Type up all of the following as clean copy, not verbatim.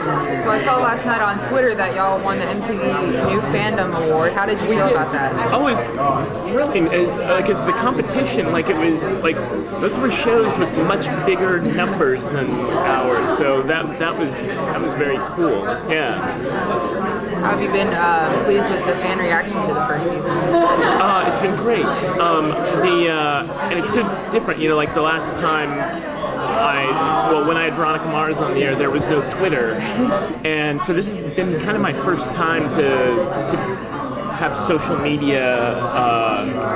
So I saw last night on Twitter that y'all won the MTV New Fandom Award. How did you feel about that? Oh, it was thrilling. Because the competition, like it was like those were shows with much bigger numbers than ours. So that was very cool. Yeah. How have you been pleased with the fan reaction to the first season? It's been great. And it's so different. Like the last time when I had Veronica Mars on the air, there was no Twitter, and so this has been kind of my first time to have social media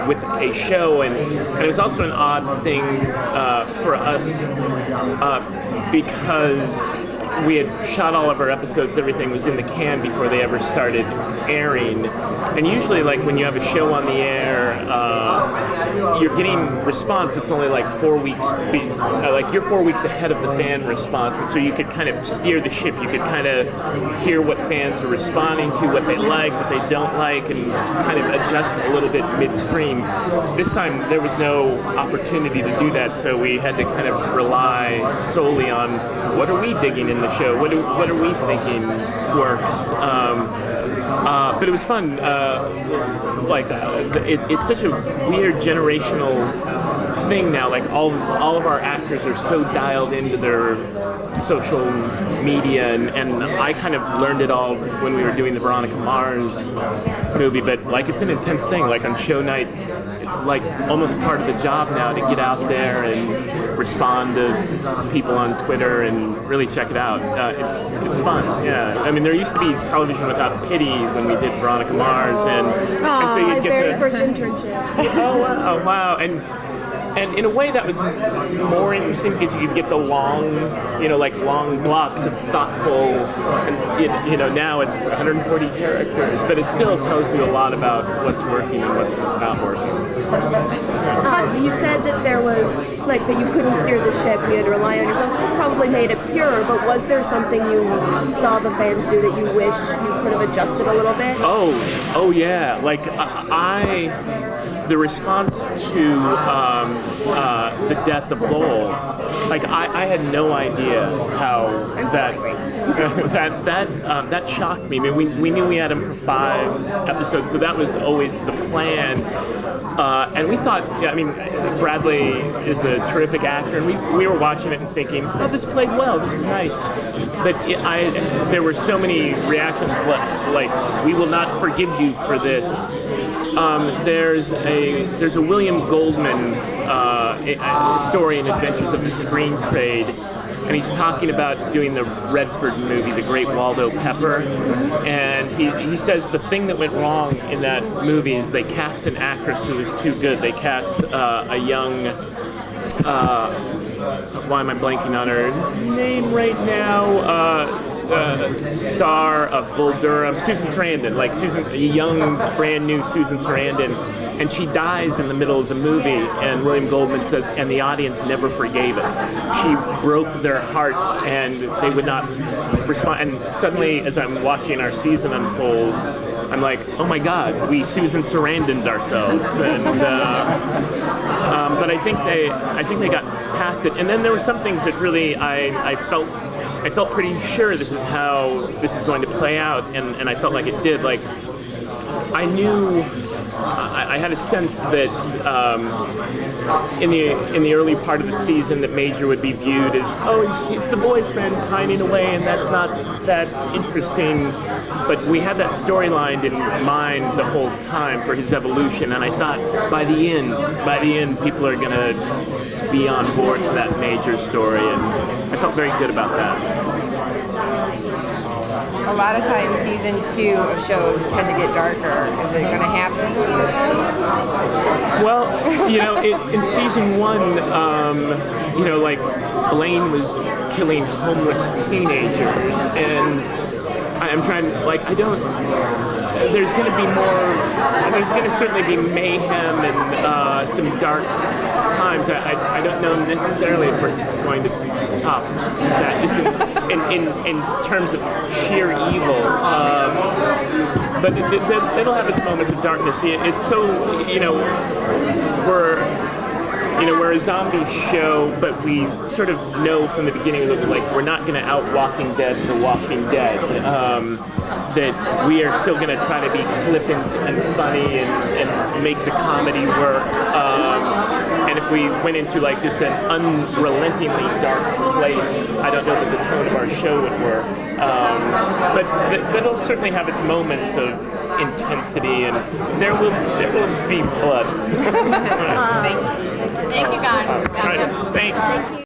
with a show, and it was also an odd thing for us because we had shot all of our episodes, everything was in the can before they ever started airing. And usually, like, when you have a show on the air, you're getting response that's only like 4 weeks, like you're 4 weeks ahead of the fan response, and so you could kind of steer the ship. You could kind of hear what fans are responding to, what they like, what they don't like, and kind of adjust a little bit midstream. This time, there was no opportunity to do that, so we had to kind of rely solely on what are we digging in the show, what are we thinking works. But it was fun. It's such a weird generational thing now. Like all of our actors are so dialed into their social media, and I kind of learned it all when we were doing the Veronica Mars movie. But like it's an intense thing. Like on show night, it's like almost part of the job now to get out there and respond to people on Twitter and really check it out. It's fun. Yeah. I mean, there used to be Television Without Pity when we did Veronica Mars, and so you'd get very first internship. Oh wow. And in a way that was more interesting because you could get the long blocks of thoughtful, and now it's 140 characters, but it still tells you a lot about what's working and what's not working. You said that there was, that you couldn't steer the ship, you had to rely on yourself, which probably made it purer, but was there something you saw the fans do that you wish you could have adjusted a little bit? Oh yeah, the response to the death of Lowell, I had no idea how that shocked me. I mean, we knew we had him for 5 episodes, so that was always the plan. And we thought, Bradley is a terrific actor, and we were watching it and thinking, oh, this played well, this is nice. But there were so many reactions like, we will not forgive you for this. There's a William Goldman story in Adventures of the Screen Trade, and he's talking about doing the Redford movie, The Great Waldo Pepper, and he says the thing that went wrong in that movie is they cast an actress who was too good. They cast a young, why am I blanking on her name right now? Star of Bull Durham, Susan Sarandon, a young, brand new Susan Sarandon, and she dies in the middle of the movie, and William Goldman says, and the audience never forgave us. She broke their hearts, and they would not respond. And suddenly, as I'm watching our season unfold, I'm like, oh my God, we Susan Sarandoned ourselves, and but I think they got past it. And then there were some things that really I felt pretty sure this is how this is going to play out, and I felt like it did. Like, I knew, I had a sense that in the early part of the season that Major would be viewed as, it's the boyfriend pining away, and that's not that interesting. But we had that storyline in mind the whole time for his evolution, and I thought by the end, people are going to be on board for that Major story, and I felt very good about that. A lot of times season 2 of shows tend to get darker. Is it going to happen? Well, in season 1, Blaine was killing homeless teenagers, and I'm trying, there's going to be more, there's going to certainly be mayhem and some dark times. I don't know necessarily if we're going to top that, just in terms of sheer evil. But it'll have its moments of darkness. It's so, we're a zombie show, but we sort of know from the beginning that like we're not going to out Walking Dead The Walking Dead. That we are still going to try to be flippant and funny and make the comedy work. And if we went into like just an unrelentingly dark place, I don't know that the tone of our show would work. But it'll certainly have its moments of intensity, and there will be blood. Thank you. Thank you guys. All right, thanks.